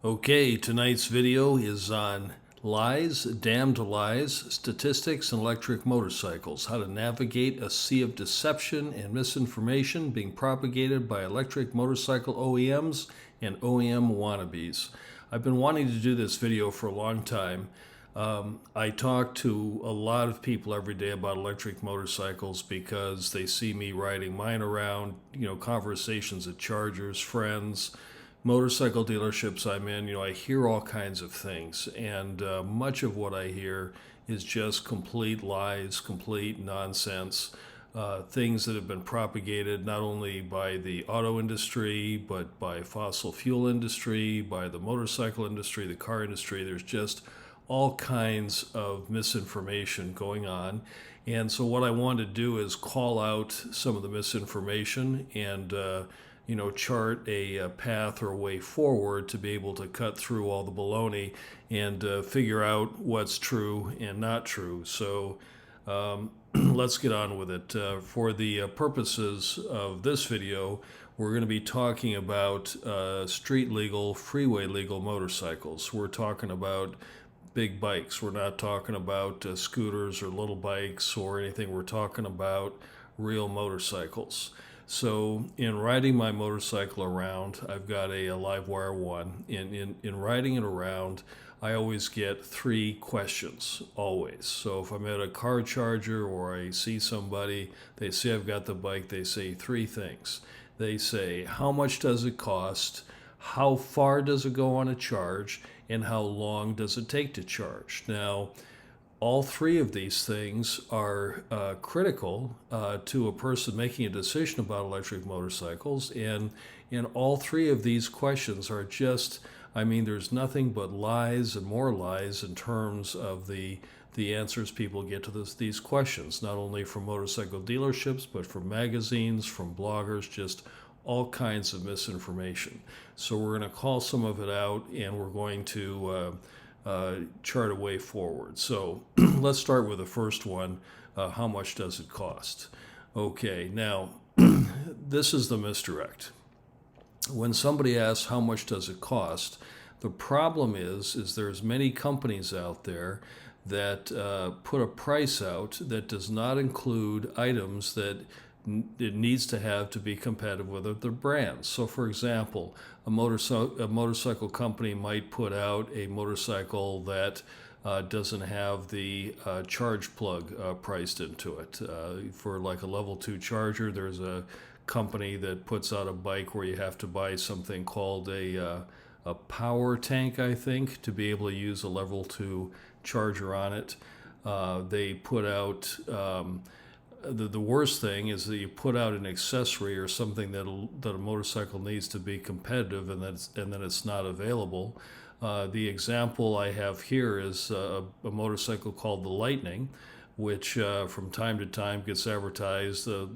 Okay, tonight's video is on lies, damned lies, statistics, and electric motorcycles. How to navigate a sea of deception and misinformation being propagated by electric motorcycle OEMs and OEM wannabes. I've been wanting to do this video for a long time. I talk to a lot of people every day about electric motorcycles because they see me riding mine around, conversations at chargers, friends, motorcycle dealerships I'm in. I hear all kinds of things, and much of what I hear is just complete lies, complete nonsense, things that have been propagated not only by the auto industry, but by fossil fuel industry, by the motorcycle industry, the car industry. There's just all kinds of misinformation going on. And so what I want to do is call out some of the misinformation and chart a path or a way forward to be able to cut through all the baloney and figure out what's true and not true. So let's get on with it. For the purposes of this video, we're going to be talking about street legal, freeway legal motorcycles. We're talking about big bikes. We're not talking about scooters or little bikes or anything. We're talking about real motorcycles. So in riding my motorcycle around, I've got a Livewire 1. In riding it around, I always get 3 questions, always. So if I'm at a car charger or I see somebody, they say I've got the bike, they say 3 things. They say, how much does it cost? How far does it go on a charge? And how long does it take to charge? Now, all 3 of these things are critical to a person making a decision about electric motorcycles. And all 3 of these questions are just, there's nothing but lies and more lies in terms of the answers people get to these questions, not only from motorcycle dealerships, but from magazines, from bloggers, just all kinds of misinformation. So we're going to call some of it out, and we're going to chart a way forward. So let's start with the first one. How much does it cost? Okay, now this is the misdirect. When somebody asks how much does it cost, the problem is there's many companies out there that put a price out that does not include items that it needs to have to be competitive with other brands. So for example, a motorcycle company might put out a motorcycle that doesn't have the charge plug priced into it. For like a level 2 charger, there's a company that puts out a bike where you have to buy something called a power tank, I think, to be able to use a level 2 charger on it. They put out the worst thing is that you put out an accessory or something that a motorcycle needs to be competitive, and then it's not available. The example I have here is a motorcycle called the Lightning, which from time to time gets advertised. The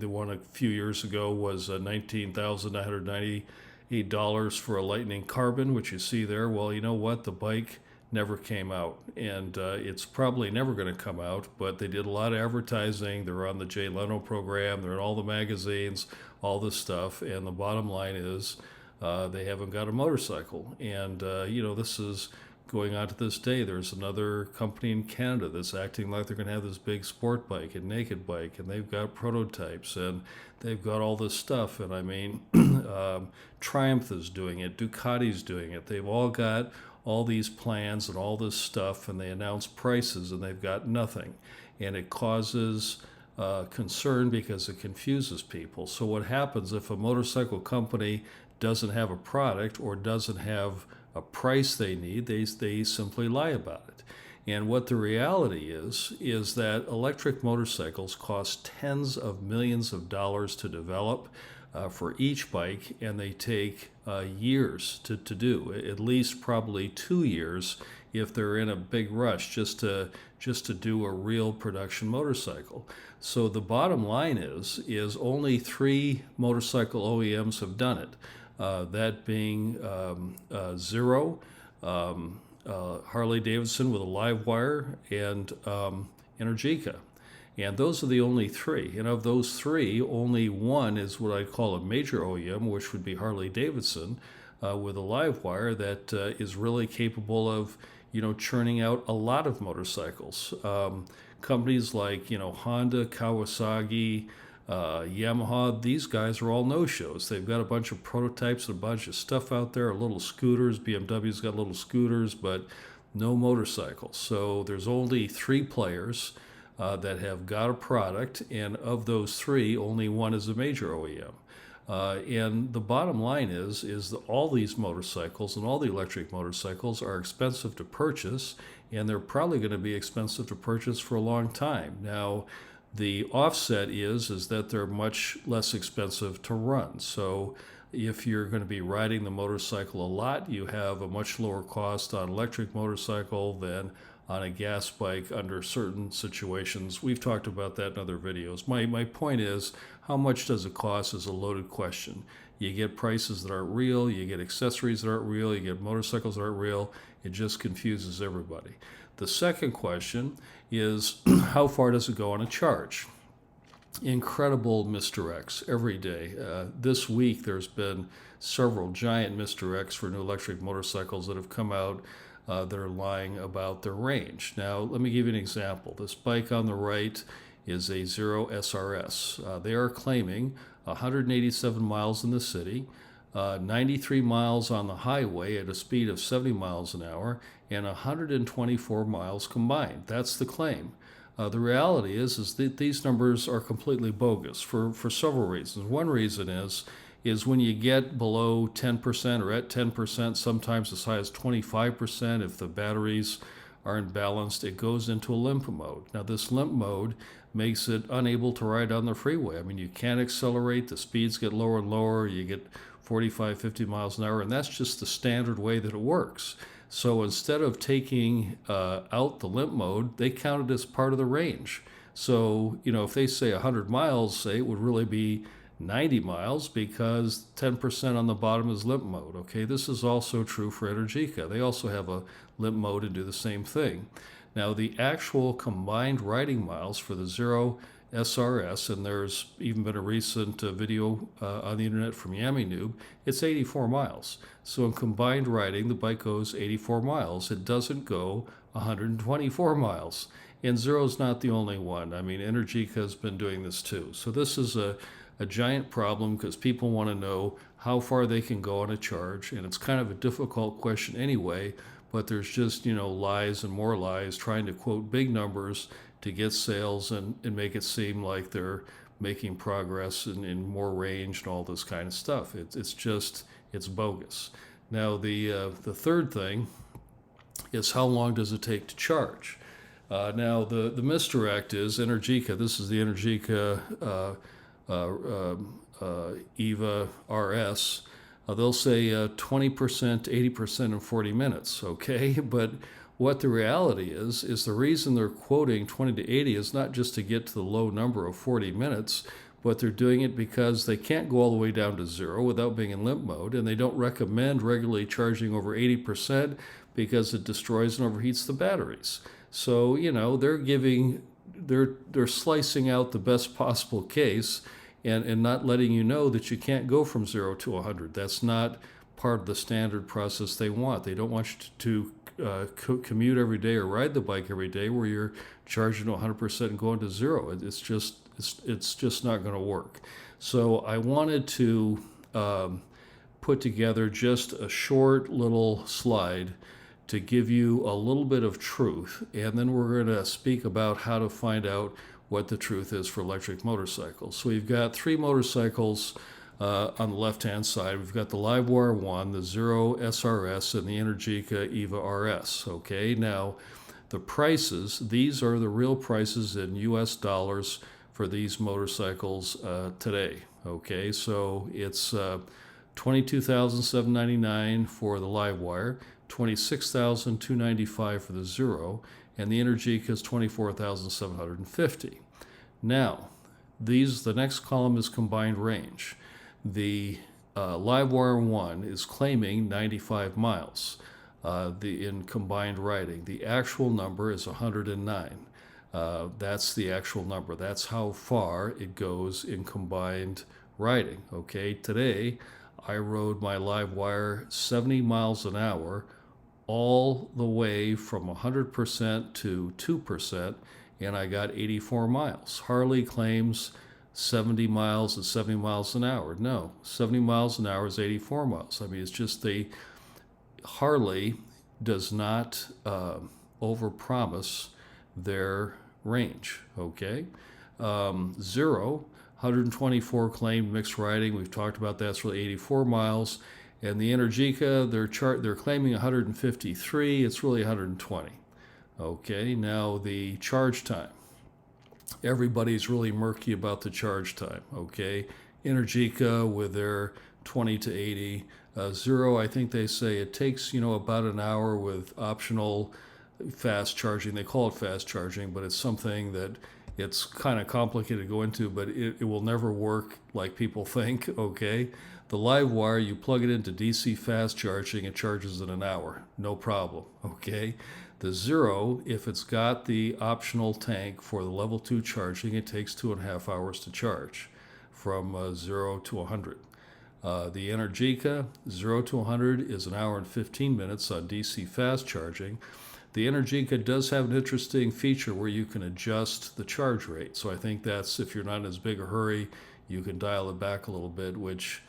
one a few years ago was $19,998 for a Lightning Carbon, which you see there. Well, you know what? The bike never came out, and it's probably never going to come out, but they did a lot of advertising. They're on the Jay Leno program, they're in all the magazines, all this stuff, and the bottom line is they haven't got a motorcycle. And this is going on to this day. There's another company in Canada that's acting like they're going to have this big sport bike and naked bike, and they've got prototypes, and they've got all this stuff. And Triumph is doing it, Ducati's doing it. They've all got all these plans and all this stuff, and they announce prices, and they've got nothing. And it causes concern because it confuses people. So what happens if a motorcycle company doesn't have a product or doesn't have a price they need? They simply lie about it. And what the reality is that electric motorcycles cost tens of millions of dollars to develop for each bike, and they take years to do, at least probably 2 years if they're in a big rush just to do a real production motorcycle. So the bottom line is only 3 motorcycle OEMs have done it, that being Zero, Harley Davidson with a Livewire, and Energica. And those are the only 3. And of those 3, only one is what I call a major OEM, which would be Harley Davidson. with a live wire that is really capable of, churning out a lot of motorcycles. Companies like, Honda, Kawasaki, Yamaha, these guys are all no-shows. They've got a bunch of prototypes and a bunch of stuff out there, little scooters. BMW's got little scooters, but no motorcycles. So there's only 3 players that have got a product, and of those 3, only one is a major OEM. And the bottom line is that all these motorcycles and all the electric motorcycles are expensive to purchase, and they're probably going to be expensive to purchase for a long time. Now, the offset is that they're much less expensive to run. So if you're going to be riding the motorcycle a lot, you have a much lower cost on electric motorcycle than on a gas bike under certain situations. We've talked about that in other videos. My point is, how much does it cost is a loaded question. You get prices that aren't real, you get accessories that aren't real, you get motorcycles that aren't real. It just confuses everybody. The second question is, how far does it go on a charge? Incredible misdirects every day. This week there's been several giant misdirects for new electric motorcycles that have come out that are lying about their range. Now, let me give you an example. This bike on the right is a Zero SRS. They are claiming 187 miles in the city, 93 miles on the highway at a speed of 70 miles an hour, and 124 miles combined. That's the claim. The reality is that these numbers are completely bogus for several reasons. One reason is when you get below 10% or at 10%, sometimes as high as 25%, if the batteries are imbalanced, it goes into a limp mode. Now, this limp mode makes it unable to ride on the freeway. I mean, you can't accelerate, the speeds get lower and lower, you get 45, 50 miles an hour, and that's just the standard way that it works. So instead of taking out the limp mode, they count it as part of the range. So, if they say 100 miles, say, it would really be 90 miles because 10% on the bottom is limp mode. Okay, this is also true for Energica. They also have a limp mode and do the same thing. Now, the actual combined riding miles for the Zero SRS, and there's even been a recent video on the internet from Yami Noob, it's 84 miles. So in combined riding, the bike goes 84 miles. It doesn't go 124 miles. And Zero's not the only one. I mean, Energica has been doing this too. So this is a giant problem because people want to know how far they can go on a charge, and it's kind of a difficult question anyway, but there's just, lies and more lies trying to quote big numbers to get sales and make it seem like they're making progress in more range and all this kind of stuff. It's bogus. Now, the third thing is, how long does it take to charge? Now, the misdirect is Energica. This is the Energica EVA RS. They'll say 20%, 80% in 40 minutes, okay? But what the reality is the reason they're quoting 20 to 80 is not just to get to the low number of 40 minutes, but they're doing it because they can't go all the way down to zero without being in limp mode, and they don't recommend regularly charging over 80% because it destroys and overheats the batteries. So, they're slicing out the best possible case and not letting you know that you can't go from 0 to 100. That's not part of the standard process they want. They don't want you to commute every day or ride the bike every day where you're charging to 100% and going to 0. It's just not going to work. So I wanted to put together just a short little slide to give you a little bit of truth, and then we're going to speak about how to find out what the truth is for electric motorcycles. So we've got 3 motorcycles on the left-hand side. We've got the Livewire 1, the Zero SRS, and the Energica EVA RS. Okay, now the prices, these are the real prices in US dollars for these motorcycles today. Okay, so it's $22,799 for the Livewire, $26,295 for the Zero, and the Energica is $24,750. Now, the next column is combined range. The Livewire 1 is claiming 95 miles in combined riding. The actual number is 109. That's the actual number. That's how far it goes in combined riding. Okay, today I rode my live wire 70 miles an hour all the way from 100% to 2%, and I got 84 miles. Harley claims 70 miles is 70 miles an hour. No, 70 miles an hour is 84 miles. I mean, it's just Harley does not overpromise their range, okay? Zero, 124 claimed mixed riding. We've talked about that's really 84 miles. And the Energica, they're claiming 153. It's really 120. Okay, now the charge time. Everybody's really murky about the charge time. Okay, Energica with their 20 to 80. Zero, I think they say it takes about an hour with optional fast charging. They call it fast charging, but it's something that it's kind of complicated to go into, but it will never work like people think, okay? The live wire, you plug it into DC fast charging, it charges in an hour, no problem, okay? The Zero, if it's got the optional tank for the level 2 charging, it takes 2.5 hours to charge from 0 to 100. The Energica, 0 to 100 is an hour and 15 minutes on DC fast charging. The Energica does have an interesting feature where you can adjust the charge rate. So I think that's, if you're not in as big a hurry, you can dial it back a little bit, which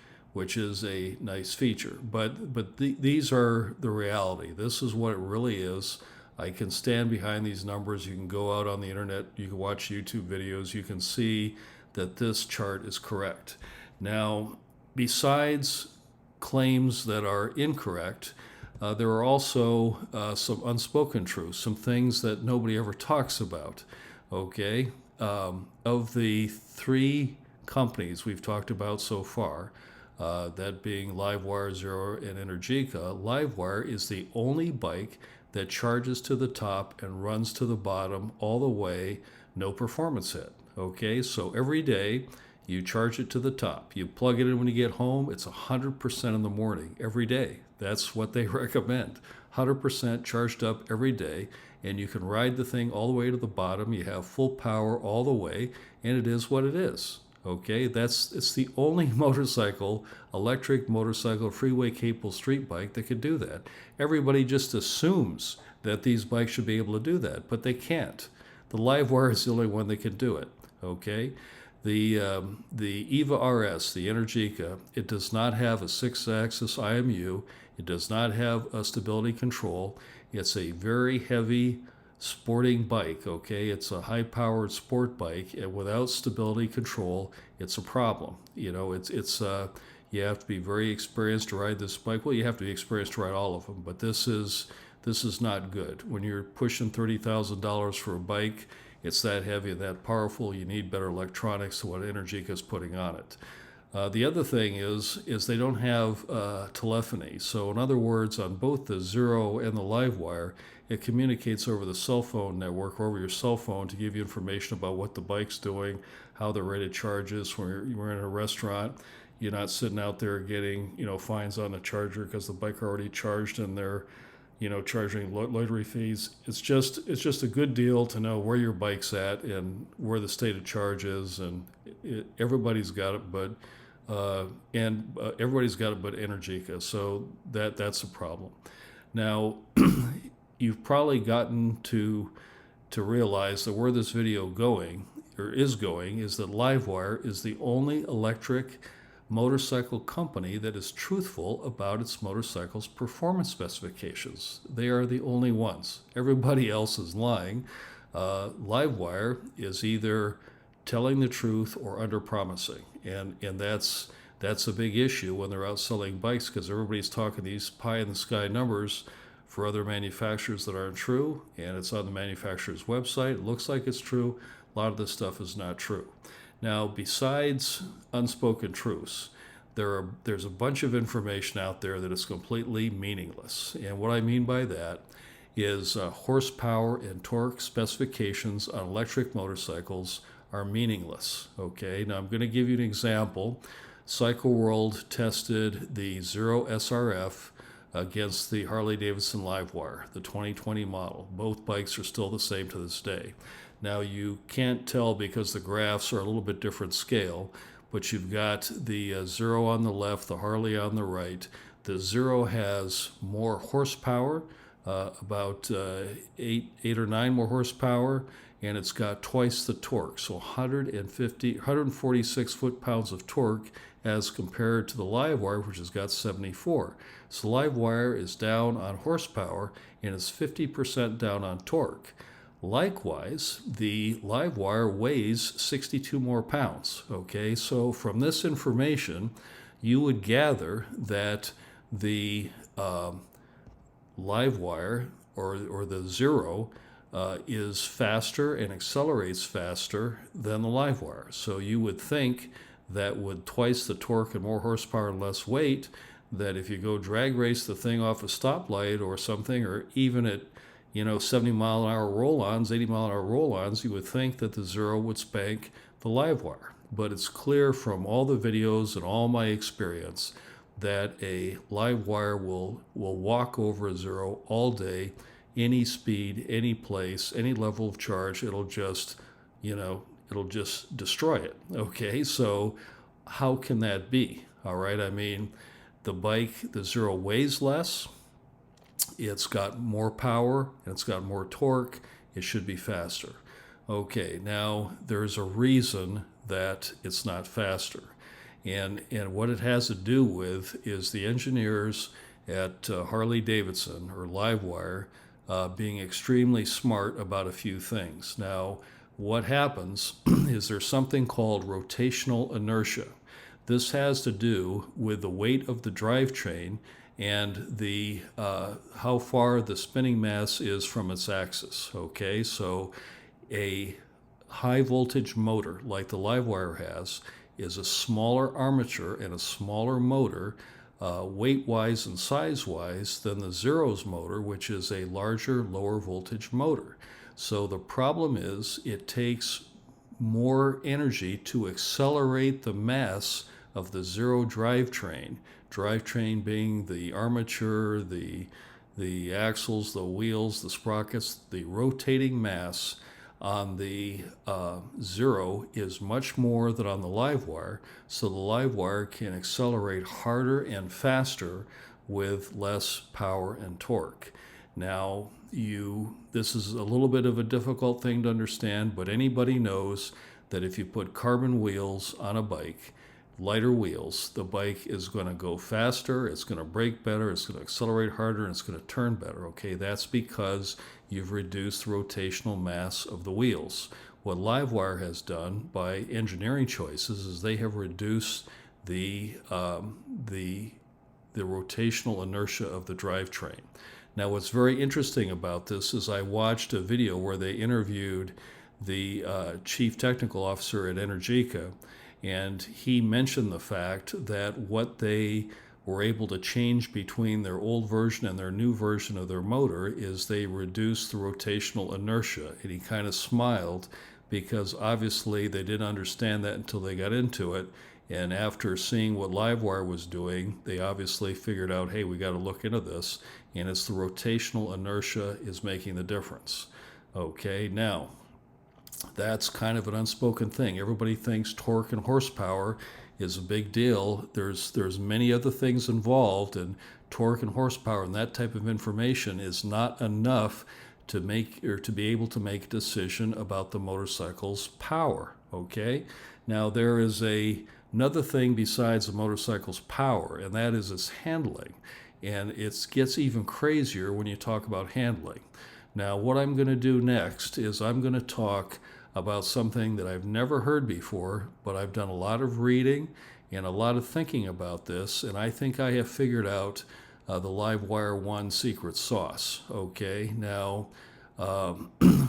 is a nice feature. But these are the reality. This is what it really is. I can stand behind these numbers. You can go out on the internet. You can watch YouTube videos. You can see that this chart is correct. Now, besides claims that are incorrect, there are also some unspoken truths, some things that nobody ever talks about, okay? Of the 3 companies we've talked about so far, that being Livewire, Zero, and Energica, Livewire is the only bike that charges to the top and runs to the bottom all the way, no performance hit, okay? So every day, you charge it to the top. You plug it in when you get home. It's 100% in the morning every day. That's what they recommend. 100% charged up every day, and you can ride the thing all the way to the bottom. You have full power all the way, and it is what it is. Okay, it's the only electric motorcycle, freeway capable street bike that could do that. Everybody just assumes that these bikes should be able to do that, but they can't. The Livewire is the only one that can do it. Okay. The EVA RS, the Energica, it does not have a 6-axis IMU. It does not have a stability control. It's a very heavy sporting bike, okay? It's a high-powered sport bike, and without stability control, it's a problem. You have to be very experienced to ride this bike. Well, you have to be experienced to ride all of them, but this is not good. When you're pushing $30,000 for a bike, it's that heavy and that powerful. You need better electronics than what Energica is putting on it. The other thing is they don't have telephony. So in other words, on both the Zero and the Livewire, it communicates over the cell phone network or over your cell phone to give you information about what the bike's doing, how the rate of charge is. When you're in a restaurant, you're not sitting out there getting fines on the charger because the bike already charged and they're charging loitering fees. It's just a good deal to know where your bike's at and where the state of charge is, and everybody's got it, but Energica. So that's a problem. Now, you've probably gotten to realize that where this video is going is that Livewire is the only electric motorcycle company that is truthful about its motorcycle's performance specifications. They are the only ones. Everybody else is lying. Livewire is either telling the truth or under-promising, and that's a big issue when they're out selling bikes, because everybody's talking these pie-in-the-sky numbers for other manufacturers that aren't true, and it's on the manufacturer's website. It looks like it's true. A lot of this stuff is not true. Now, besides Unspoken Truths, there's a bunch of information out there that is completely meaningless. And what I mean by that is horsepower and torque specifications on electric motorcycles are meaningless. Okay, now I'm going to give you an example. Cycle World tested the Zero SRF against the Harley-Davidson Livewire, the 2020 model. Both bikes are still the same to this day. Now, you can't tell because the graphs are a little bit different scale, but you've got the Zero on the left, the Harley on the right. The Zero has more horsepower, about eight or nine more horsepower, and it's got twice the torque, so 146 foot-pounds of torque as compared to the Livewire, which has got 74. So the Livewire is down on horsepower and is 50% down on torque. Likewise, the Livewire weighs 62 more pounds. Okay, so from this information, you would gather that the Livewire or the Zero is faster and accelerates faster than the Livewire. So you would think that with twice the torque and more horsepower and less weight, that if you go drag race the thing off a stoplight or something, or even at 70 mile an hour roll-ons, 80 mile an hour roll-ons, you would think that the Zero would spank the Livewire. But it's clear from all the videos and all my experience that a Livewire will walk over a Zero all day, any speed, any place, any level of charge. It'll just destroy it. Okay, so how can that be? All right, I mean, the Zero weighs less, it's got more power, and it's got more torque. It should be faster. Okay, now there's a reason that it's not faster. And what it has to do with is the engineers at Harley Davidson or Livewire being extremely smart about a few things. Now, what happens is there's something called rotational inertia. This has to do with the weight of the drivetrain and the how far the spinning mass is from its axis. Okay, so a high voltage motor like the Livewire has is a smaller armature and a smaller motor, weight-wise and size-wise, than the Zero's motor, which is a larger, lower voltage motor. So the problem is it takes more energy to accelerate the mass of the Zero drivetrain being the armature, the axles, the wheels, the sprockets. The rotating mass on the Zero is much more than on the Livewire, so the Livewire can accelerate harder and faster with less power and torque. Now, this is a little bit of a difficult thing to understand, but anybody knows that if you put carbon wheels on a bike, lighter wheels, the bike is going to go faster, it's going to brake better, it's going to accelerate harder, and it's going to turn better. Okay, that's because you've reduced the rotational mass of the wheels. What Livewire has done by engineering choices is they have reduced the rotational inertia of the drivetrain. Now, what's very interesting about this is I watched a video where they interviewed the chief technical officer at Energica, and he mentioned the fact that what they were able to change between their old version and their new version of their motor is they reduced the rotational inertia. And he kind of smiled because obviously they didn't understand that until they got into it. And after seeing what Livewire was doing, they obviously figured out, hey, we got to look into this. And it's the rotational inertia is making the difference. Okay, now, that's kind of an unspoken thing. Everybody thinks torque and horsepower is a big deal. There's many other things involved, and torque and horsepower and that type of information is not enough to make or to be able to make a decision about the motorcycle's power. Okay, now there is another thing besides the motorcycle's power, and that is its handling, and it gets even crazier when you talk about handling. Now, what I'm going to do next is I'm going to talk about something that I've never heard before, but I've done a lot of reading and a lot of thinking about this, and I think I have figured out the Livewire 1 secret sauce. Okay, now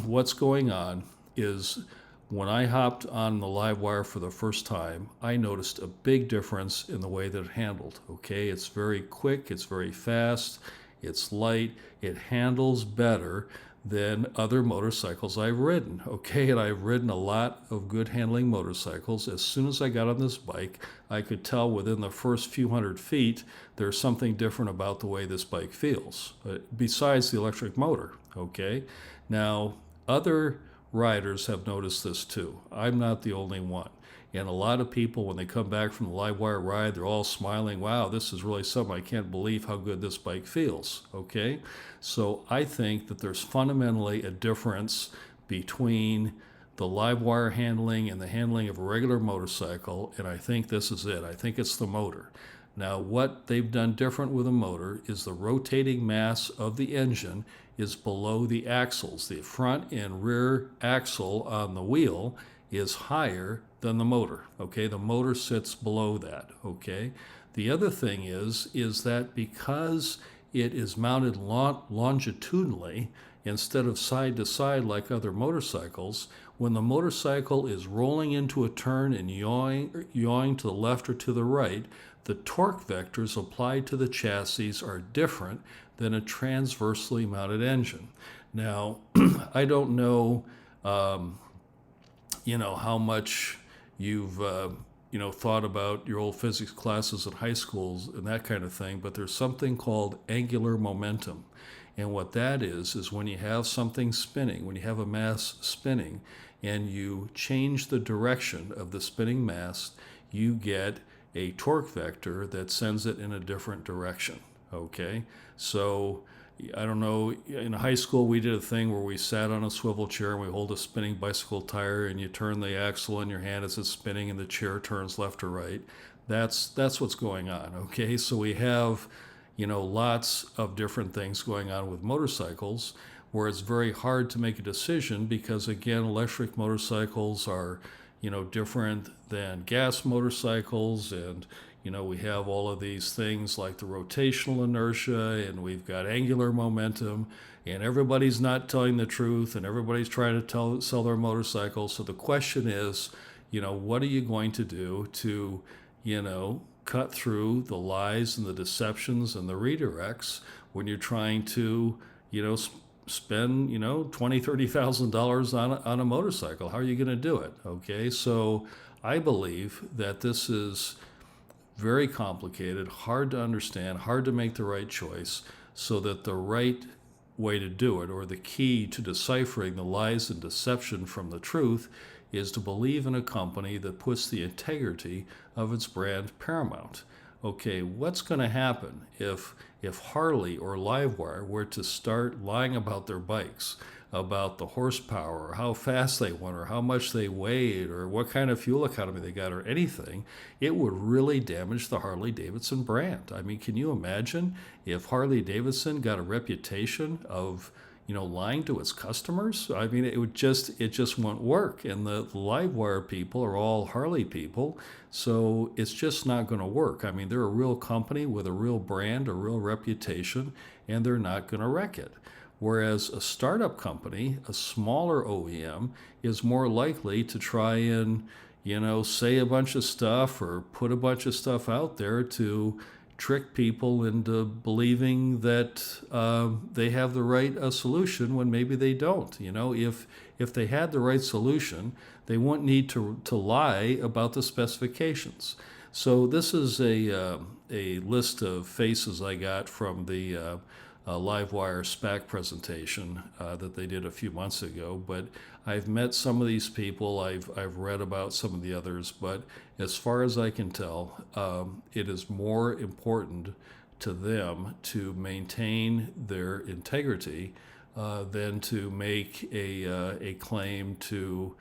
what's going on is when I hopped on the Livewire for the first time, I noticed a big difference in the way that it handled. Okay, it's very quick, it's very fast, it's light, it handles better than other motorcycles I've ridden. Okay, and I've ridden a lot of good handling motorcycles. As soon as I got on this bike, I could tell within the first few hundred feet there's something different about the way this bike feels, besides the electric motor. Okay, now other riders have noticed this too. I'm not the only one. And a lot of people, when they come back from the live wire ride, they're all smiling. Wow, this is really something. I can't believe how good this bike feels. Okay. So I think that there's fundamentally a difference between the live wire handling and the handling of a regular motorcycle. And I think this is it. I think it's the motor. Now, what they've done different with a motor is the rotating mass of the engine is below the axles. The front and rear axle on the wheel is higher than the motor. Okay, the motor sits below that. Okay, the other thing is that because it is mounted longitudinally instead of side to side like other motorcycles, when the motorcycle is rolling into a turn and yawing to the left or to the right, the torque vectors applied to the chassis are different than a transversely mounted engine. Now, I don't know, how much you've, thought about your old physics classes in high schools and that kind of thing, but there's something called angular momentum. And what that is when you have something spinning, when you have a mass spinning, and you change the direction of the spinning mass, you get a torque vector that sends it in a different direction. Okay, so I don't know, in high school we did a thing where we sat on a swivel chair and we hold a spinning bicycle tire and you turn the axle in your hand as it's spinning and the chair turns left or right. That's what's going on. Okay, so we have lots of different things going on with motorcycles where it's very hard to make a decision because, again, electric motorcycles are different than gas motorcycles, and we have all of these things like the rotational inertia, and we've got angular momentum, and everybody's not telling the truth, and everybody's trying to sell their motorcycles. So the question is, what are you going to do to cut through the lies and the deceptions and the redirects when you're trying to spend $20,000-$30,000 on a motorcycle? How are you going to do it? Okay, so I believe that this is very complicated, hard to understand, hard to make the right choice, so that the right way to do it, or the key to deciphering the lies and deception from the truth, is to believe in a company that puts the integrity of its brand paramount. Okay, what's going to happen if Harley or Livewire were to start lying about their bikes, about the horsepower, or how fast they went, or how much they weighed, or what kind of fuel economy they got, or anything? It would really damage the Harley-Davidson brand. I mean, can you imagine if Harley-Davidson got a reputation of lying to its customers? I mean, it just won't work. And the Livewire people are all Harley people, so it's just not going to work. I mean, they're a real company with a real brand, a real reputation, and they're not going to wreck it. Whereas a startup company, a smaller OEM, is more likely to try and, say a bunch of stuff or put a bunch of stuff out there to trick people into believing that they have the right solution when maybe they don't. If they had the right solution, they wouldn't need to lie about the specifications. So this is a list of faces I got from the Livewire SPAC presentation that they did a few months ago. But I've met some of these people. I've read about some of the others. But as far as I can tell, it is more important to them to maintain their integrity than to make a claim to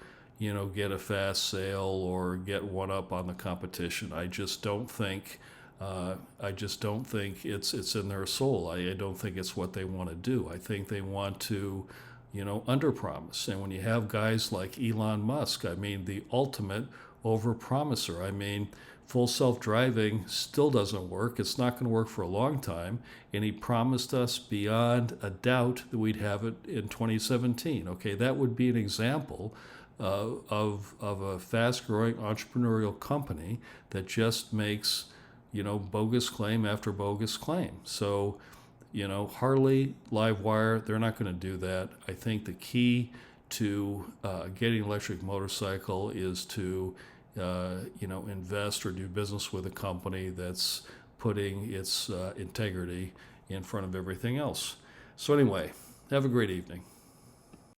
get a fast sale or get one up on the competition. I just don't think it's in their soul. I don't think it's what they want to do. I think they want to, underpromise. And when you have guys like Elon Musk, I mean, the ultimate overpromiser. I mean, full self-driving still doesn't work. It's not going to work for a long time. And he promised us beyond a doubt that we'd have it in 2017. Okay, that would be an example of a fast-growing entrepreneurial company that just makes bogus claim after bogus claim. So, Harley, Livewire, they're not going to do that. I think the key to getting an electric motorcycle is to, invest or do business with a company that's putting its integrity in front of everything else. So anyway, have a great evening.